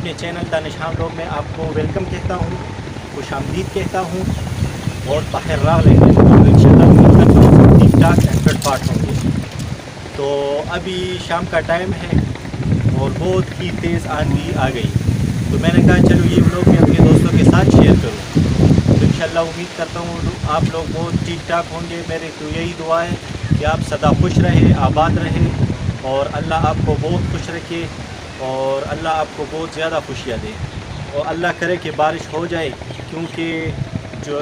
अपने channel Danish vlog में आपको वेलकम कहता हूँ, खुश आमदीद कहता हूँ। और बाहर राह लेंगे तो इंशाल्लाह ठीक ठाक एंड पार्ट होंगे। तो अभी शाम का टाइम है और बहुत ही तेज़ आंधी आ गई, तो मैंने कहा चलो ये व्लॉग मैं अपने दोस्तों के साथ शेयर करूँ। तो इंशाल्लाह उम्मीद करता हूँ आप लोग बहुत ठीक ठाक होंगे। मेरी तो यही दुआ है कि आप सदा खुश रहें, आबाद रहें और अल्लाह आपको बहुत खुश रखे और अल्लाह आपको बहुत ज़्यादा खुशियाँ दे। और अल्लाह करे कि बारिश हो जाए, क्योंकि जो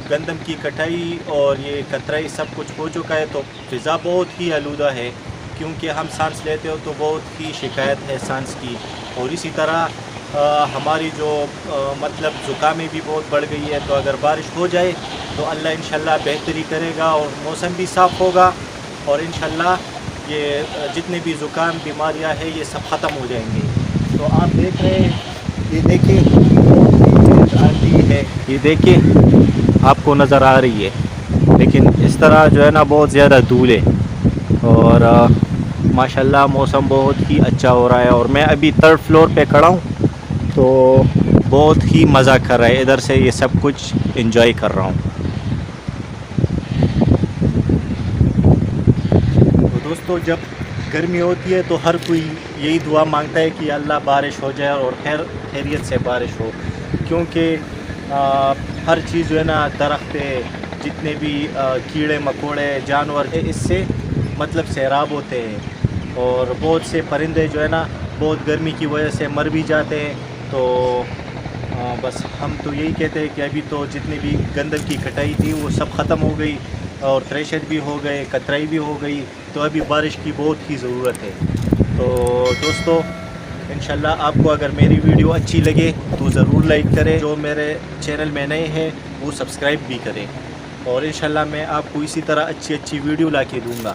गंदम की कटाई और ये कतराई सब कुछ हो चुका है, तो फ़िज़ा बहुत ही आलूदा है। क्योंकि हम सांस लेते हो तो बहुत ही शिकायत है सांस की, और इसी तरह हमारी जो मतलब ज़ुकामें भी बहुत बढ़ गई है। तो अगर बारिश हो जाए तो अल्लाह इंशाल्लाह बेहतरी करेगा और मौसम भी साफ़ होगा और इंशाल्लाह ये जितने भी ज़ुकाम बीमारियां हैं ये सब ख़त्म हो जाएंगे। तो आप देख रहे हैं, ये देखिए आंधी है, ये देखिए आपको नज़र आ रही है, लेकिन इस तरह जो है ना बहुत ज़्यादा धूल है और माशाल्लाह मौसम बहुत ही अच्छा हो रहा है। और मैं अभी 3rd फ्लोर पे खड़ा हूँ, तो बहुत ही मज़ा कर रहा है, इधर से ये सब कुछ एंजॉय कर रहा हूँ। तो दोस्तों, जब गर्मी होती है तो हर कोई यही दुआ मांगता है कि अल्लाह बारिश हो जाए और खैरियत से बारिश हो, क्योंकि हर चीज़ जो है ना दरख्त पे जितने भी कीड़े मकोड़े जानवर है इससे मतलब सैराब होते हैं और बहुत से परिंदे जो है ना बहुत गर्मी की वजह से मर भी जाते हैं। तो बस हम तो यही कहते हैं कि अभी तो जितनी भी गंदम की कटाई थी वो सब ख़त्म हो गई और थ्रेशर भी हो गए, कतराई भी हो गई, तो अभी बारिश की बहुत ही ज़रूरत है। तो दोस्तों, इंशाल्लाह आपको अगर मेरी वीडियो अच्छी लगे तो ज़रूर लाइक करें, जो मेरे चैनल में नए हैं वो सब्सक्राइब भी करें, और इंशाल्लाह मैं आपको इसी तरह अच्छी अच्छी वीडियो ला के दूँगा।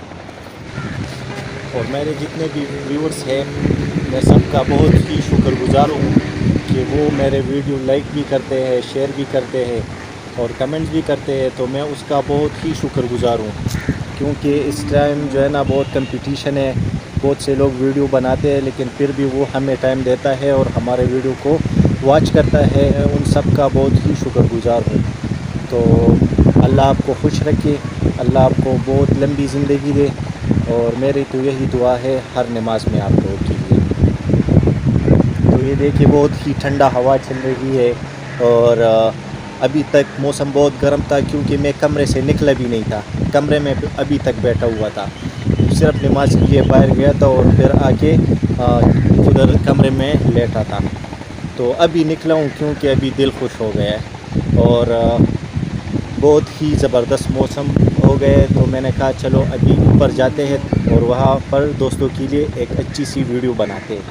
और मेरे जितने भी व्यूअर्स हैं मैं सबका बहुत ही शुक्रगुज़ार हूँ कि वो मेरे वीडियो लाइक भी करते हैं, शेयर भी करते हैं और कमेंट्स भी करते हैं। तो मैं उसका बहुत ही शुक्रगुज़ार हूँ, क्योंकि इस टाइम जो है ना बहुत कंपटीशन है, बहुत से लोग वीडियो बनाते हैं लेकिन फिर भी वो हमें टाइम देता है और हमारे वीडियो को वॉच करता है। उन सब का बहुत ही शुक्रगुज़ार हूँ। तो अल्लाह आपको खुश रखे, अल्लाह आपको बहुत लंबी ज़िंदगी दे, और मेरी तो यही दुआ है हर नमाज में आप लोगों के लिए। तो ये देखिए बहुत ही ठंडा हवा चल रही है और अभी तक मौसम बहुत गर्म था, क्योंकि मैं कमरे से निकला भी नहीं था, कमरे में अभी तक बैठा हुआ था, सिर्फ नमाज के लिए बाहर गया था और फिर आके उधर कमरे में लेटा था। तो अभी निकला हूँ क्योंकि अभी दिल खुश हो गया है और बहुत ही ज़बरदस्त मौसम हो गए। तो मैंने कहा चलो अभी ऊपर जाते हैं और वहाँ पर दोस्तों के लिए एक अच्छी सी वीडियो बनाते हैं।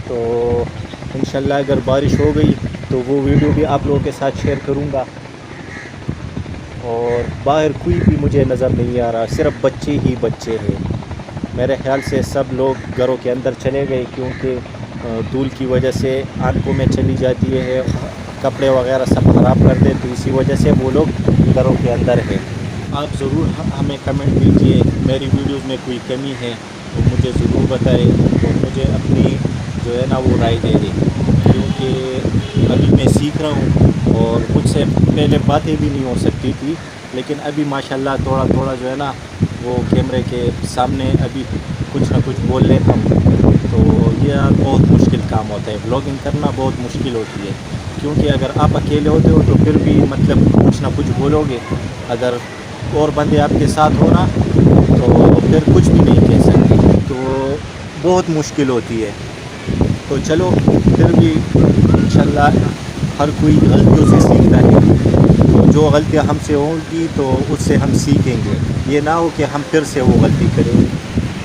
तो इंशाल्लाह अगर बारिश हो गई तो वो वीडियो भी आप लोगों के साथ शेयर करूँगा। और बाहर कोई भी मुझे नज़र नहीं आ रहा, सिर्फ बच्चे ही बच्चे हैं। मेरे ख़्याल से सब लोग घरों के अंदर चले गए, क्योंकि धूल की वजह से आंखों में चली जाती है, कपड़े वगैरह सब ख़राब कर दे, तो इसी वजह से वो लोग घरों के अंदर हैं। आप ज़रूर हमें कमेंट कीजिए, मेरी वीडियोज़ में कोई कमी है तो मुझे ज़रूर बताएं और मुझे अपनी जो है ना वो राय दे दें, क्योंकि अभी मैं सीख रहा हूँ और मुझसे पहले बातें भी नहीं हो सकती थी, लेकिन अभी माशाल्लाह थोड़ा थोड़ा जो है ना वो कैमरे के सामने अभी कुछ ना कुछ बोल लेता हूँ। तो ये बहुत मुश्किल काम होता है, व्लॉगिंग करना बहुत मुश्किल होती है, क्योंकि अगर आप अकेले होते हो तो फिर भी मतलब कुछ ना कुछ बोलोगे, अगर और बंदे आपके साथ हो ना तो फिर कुछ भी नहीं कह सकते, तो बहुत मुश्किल होती है। तो चलो फिर भी इंशाल्लाह हर कोई गलतियों से सीखता है, तो जो गलतियां हमसे होंगी तो उससे हम सीखेंगे, ये ना हो कि हम फिर से वो गलती करें।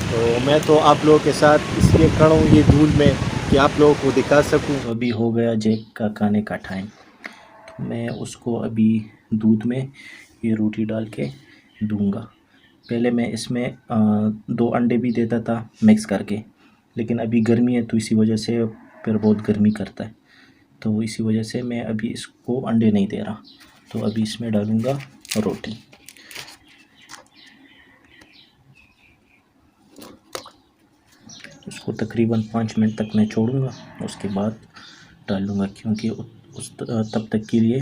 तो मैं तो आप लोगों के साथ इसलिए खड़ा हूँ ये धूल में कि आप लोगों को दिखा सकूँ। अभी हो गया जैक का खाने का टाइम, तो मैं उसको अभी दूध में ये रोटी डाल के दूंगा। पहले मैं इसमें 2 अंडे भी देता था मिक्स करके, लेकिन अभी गर्मी है तो इसी वजह से फिर बहुत गर्मी करता है, तो इसी वजह से मैं अभी इसको अंडे नहीं दे रहा। तो अभी इसमें डालूँगा रोटी। इसको तकरीबन 5 मिनट तक मैं छोड़ूंगा, उसके बाद ڈال دوں گا، کیونکہ تب تک کے لیے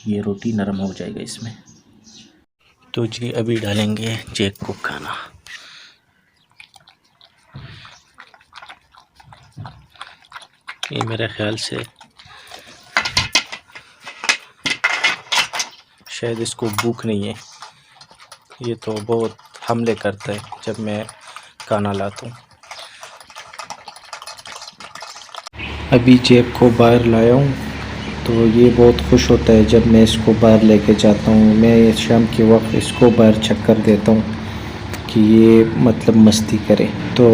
یہ روٹی نرم ہو جائے گا اس میں۔ تو جی ابھی ڈالیں گے جیک کو کھانا۔ یہ میرے خیال سے شاید اس کو بھوک نہیں ہے، یہ تو بہت حملے کرتا ہے جب میں کھانا لاتا ہوں۔ ابھی جیک کو باہر لایا ہوں، تو یہ بہت خوش ہوتا ہے جب میں اس کو باہر لے کے جاتا ہوں۔ میں شام کے وقت اس کو باہر چکر دیتا ہوں کہ یہ مطلب مستی کرے۔ تو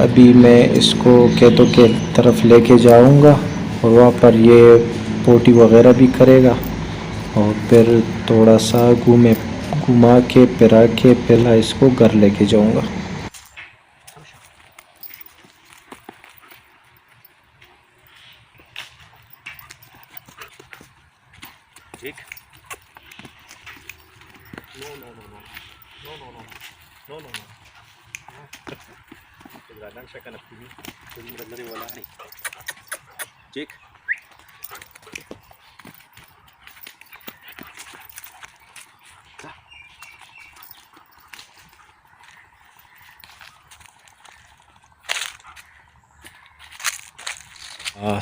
ابھی میں اس کو کھیتوں کے طرف لے کے جاؤں گا، اور وہاں پر یہ پوٹی وغیرہ بھی کرے گا، اور پھر تھوڑا سا گھما کے پھرا کے پہلا اس کو گھر لے کے جاؤں گا۔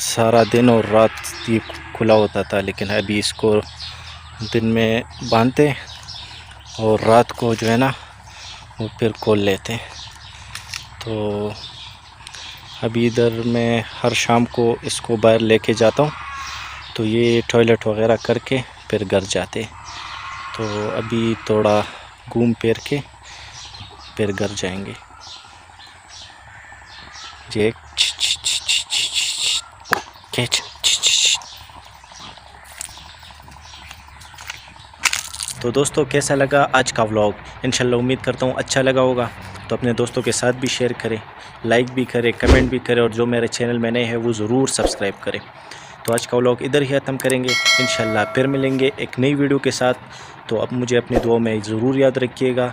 سارا دن اور رات یہ کھلا ہوتا تھا، لیکن ابھی اس کو دن میں باندھتے اور رات کو جو ہے نا وہ پھر کھول لیتے۔ تو ابھی ادھر میں ہر شام کو اس کو باہر لے کے جاتا ہوں، تو یہ ٹوائلٹ وغیرہ کر کے پھر گھر جاتے۔ تو ابھی تھوڑا گھوم پھر کے پھر گھر جائیں گے۔ جیک تو دوستو کیسا لگا آج کا ولاگ؟ انشاءاللہ امید کرتا ہوں اچھا لگا ہوگا، تو اپنے دوستوں کے ساتھ بھی شیئر کریں، لائک بھی کریں، کمنٹ بھی کریں، اور جو میرے چینل میں نئے ہیں وہ ضرور سبسکرائب کریں۔ تو آج کا ولاگ ادھر ہی ختم کریں گے، انشاءاللہ پھر ملیں گے ایک نئی ویڈیو کے ساتھ۔ تو اب مجھے اپنی دعاؤں میں ضرور یاد رکھیے گا،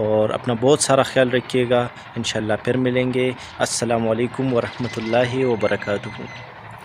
اور اپنا بہت سارا خیال رکھیے گا۔ انشاءاللہ پھر ملیں گے۔ السلام علیکم ورحمۃ اللہ وبرکاتہ۔